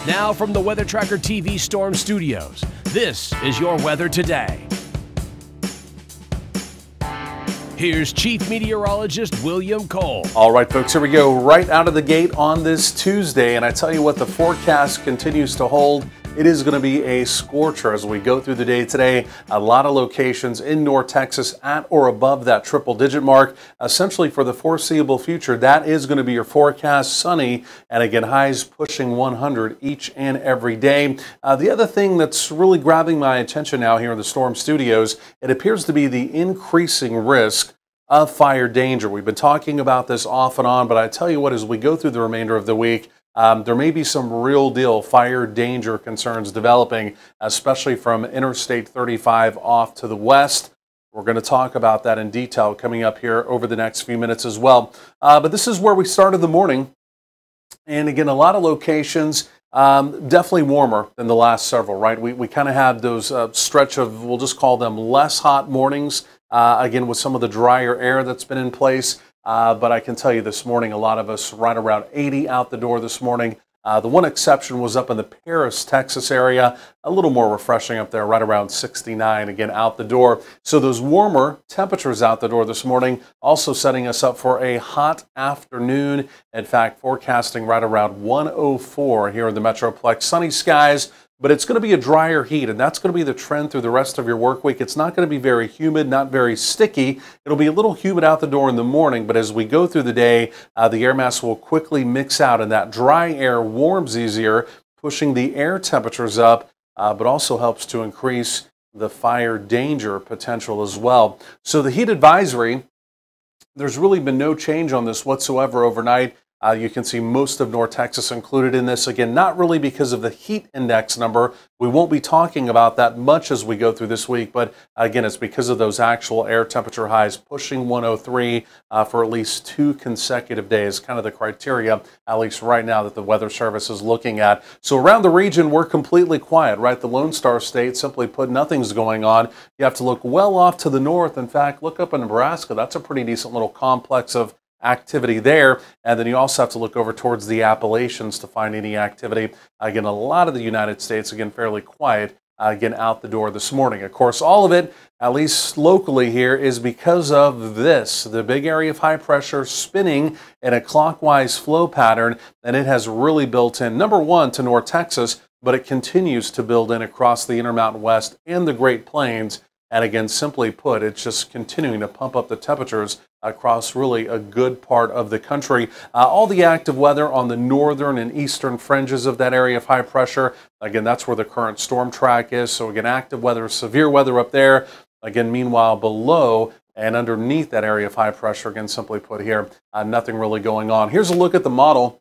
Now from the Weather Tracker TV Storm Studios, this is your weather today. Here's Chief Meteorologist William Cole. All right, folks, here we go. Right out of the gate on this Tuesday, and I tell you what, the forecast continues to hold. It is going to be a scorcher as we go through the day today. A lot of locations in North Texas at or above that triple-digit mark. Essentially, for the foreseeable future, that is going to be your forecast. Sunny, and again, highs pushing 100 each and every day. The other thing that's really grabbing my attention now here in the Storm Studios, it appears to be the increasing risk of fire danger. We've been talking about this off and on, but I tell you what, as we go through the remainder of the week, there may be some real deal fire danger concerns developing, especially from Interstate 35 off to the west. We're going to talk about that in detail coming up here over the next few minutes as well. But this is where we started the morning. And again, a lot of locations definitely warmer than the last several, right? We kind of had those stretch of, we'll just call them less hot mornings, again, with some of the drier air that's been in place. But I can tell you this morning, a lot of us right around 80 out the door this morning. The one exception was up in the Paris, Texas area. A little more refreshing up there, right around 69, again, out the door. So those warmer temperatures out the door this morning, also setting us up for a hot afternoon. In fact, forecasting right around 104 here in the Metroplex. Sunny skies. But it's going to be a drier heat, and that's going to be the trend through the rest of your work week. It's not going to be very humid, not very sticky. It'll be a little humid out the door in the morning, but as we go through the day, the air mass will quickly mix out, and that dry air warms easier, pushing the air temperatures up, but also helps to increase the fire danger potential as well. So the heat advisory, there's really been no change on this whatsoever overnight. You can see most of North Texas included in this. Again, not really because of the heat index number. We won't be talking about that much as we go through this week, but again, it's because of those actual air temperature highs pushing 103 for at least 2 consecutive days, kind of the criteria, at least right now, that the Weather Service is looking at. So around the region, we're completely quiet, right? The Lone Star State, simply put, nothing's going on. You have to look well off to the north. In fact, look up in Nebraska. That's a pretty decent little complex of activity there, and then you also have to look over towards the Appalachians to find any activity. Again, a lot of the United States, again, fairly quiet, again, out the door this morning. Of course, all of it, at least locally here, is because of this, the big area of high pressure spinning in a clockwise flow pattern, and it has really built in, number one, to North Texas, but it continues to build in across the Intermountain West and the Great Plains. And again, simply put, it's just continuing to pump up the temperatures across really a good part of the country. All the active weather on the northern and eastern fringes of that area of high pressure. Again, that's where the current storm track is. So again, active weather, severe weather up there. Again, meanwhile, below and underneath that area of high pressure, again, simply put here, nothing really going on. Here's a look at the model.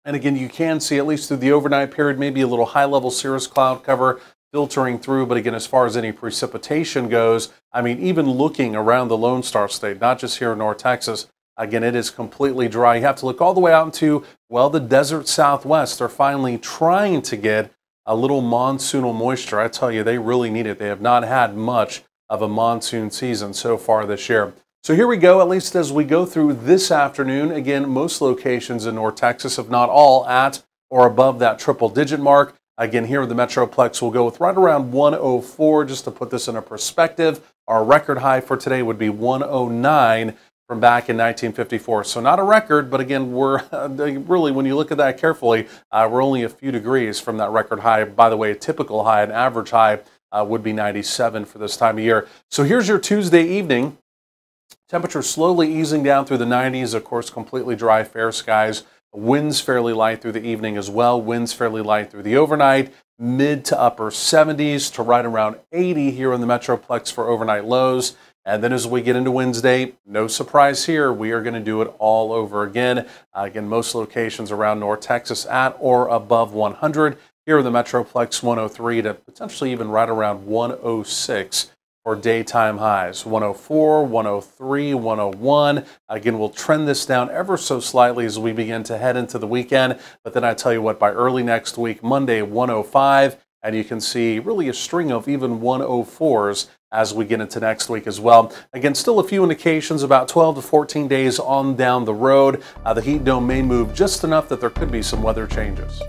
And again, you can see, at least through the overnight period, maybe a little high-level cirrus cloud cover filtering through, but again, as far as any precipitation goes, I mean, even looking around the Lone Star State, not just here in North Texas, again, it is completely dry. You have to look all the way out into, well, the desert Southwest. They're finally trying to get a little monsoonal moisture. I tell you, they really need it. They have not had much of a monsoon season so far this year. So here we go, at least as we go through this afternoon. Again, most locations in North Texas, if not all, at or above that triple-digit mark. Again, here in the Metroplex, we'll go with right around 104, just to put this in a perspective. Our record high for today would be 109 from back in 1954. So not a record, but again, we're really, when you look at that carefully, we're only a few degrees from that record high. By the way, a typical high, an average high, would be 97 for this time of year. So here's your Tuesday evening. Temperature slowly easing down through the 90s, of course, completely dry, fair skies. Winds fairly light through the evening as well. Winds fairly light through the overnight. Mid to upper 70s to right around 80 here in the Metroplex for overnight lows. And then as we get into Wednesday, no surprise here, we are going to do it all over again. Again, most locations around North Texas at or above 100. Here in the Metroplex, 103 to potentially even right around 106. For daytime highs, 104, 103, 101. Again, we'll trend this down ever so slightly as we begin to head into the weekend. But then I tell you what, by early next week, Monday, 105. And you can see really a string of even 104s as we get into next week as well. Again, still a few indications about 12 to 14 days on down the road. The heat dome may move just enough that there could be some weather changes.